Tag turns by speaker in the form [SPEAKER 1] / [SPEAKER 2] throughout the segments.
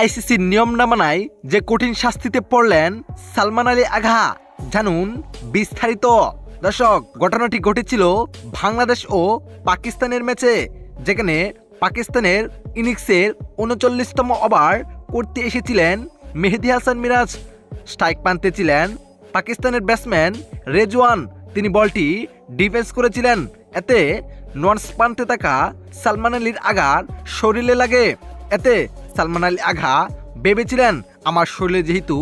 [SPEAKER 1] আইসিসির নিয়ম না মানায় যে কঠিন শাস্তিতে পড়লেন সালমান আলী আগা, জানুন বিস্তারিত। দর্শক, ঘটনাটি ঘটেছিল বাংলাদেশ ও পাকিস্তানের ম্যাচে, যেখানে পাকিস্তানের ইনিংসের ৩৯তম ওভার করতে এসেছিলেন মেহেদী হাসান মিরাজ। স্ট্রাইক প্রান্তে ছিলেন পাকিস্তানের ব্যাটসম্যান রেজওয়ান, তিনি বলটি ডিফেন্স করেছিলেন। এতে নর্থ প্রান্তে থাকা সালমান আলীর আগার শরীরে লাগে। এতে সালমান আলী আগা ভেবেছিলেন, আমার শরীরে যেহেতু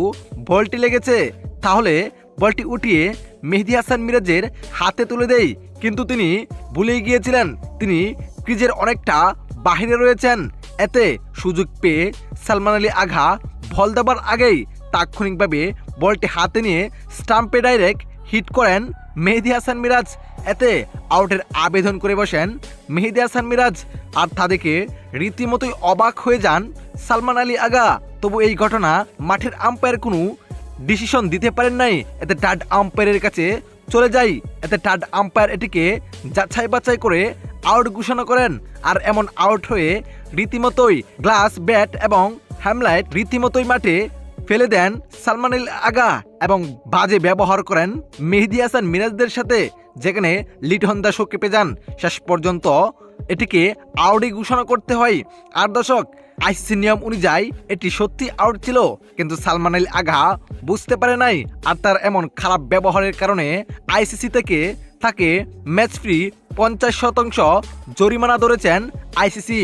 [SPEAKER 1] বলটি লেগেছে, তাহলে বলটি উঠিয়ে মেহেদী হাসান মিরাজের হাতে তুলে দেয়। কিন্তু তিনি ভুলে গিয়েছিলেন তিনি ক্রিজের অনেকটা বাহিরে রয়েছেন। এতে সুযোগ পেয়ে সালমান আলী আগা বল দেবার আগেই তাৎক্ষণিকভাবে বলটি হাতে নিয়ে স্টাম্পে ডাইরেক্ট হিট করেন মেহেদী হাসান মিরাজ। এতে আউটের আবেদন করে বসেন মেহেদী হাসান মিরাজ, আর তা দেখে রীতিমতোই অবাক হয়ে যান সালমান আলী আগা। তবু এই ঘটনা মাঠের আম্পায়ার কোনো ডিসিশন দিতে পারেন নাই। এতে থার্ড আম্পায়ারের কাছে চলে যায়। এতে থার্ড আম্পায়ার এটিকে যাচাই বাছাই করে আউট ঘোষণা করেন। আর এমন আউট হয়ে রীতিমতোই গ্লাস, ব্যাট এবং হ্যামলাইট রীতিমতোই মাঠে ফেলে দেন সালমান আলী আগা এবং বাজে ব্যবহার করেন মেহেদী হাসান মিরাজদের সাথে, যেখানে লিটন দাসও কেঁপে যান। শেষ পর্যন্ত এটিকে আউটই ঘোষণা করতে হয়। আর দর্শক, আইসিসি নিয়ম অনুযায়ী এটি সত্যি আউট ছিল, কিন্তু সালমান আলী আগা বুঝতে পারে নাই। আর তার এমন খারাপ ব্যবহারের কারণে আইসিসি থেকে তাকে ম্যাচ ফ্রি 50% জরিমানা ধরেছেন আইসিসি।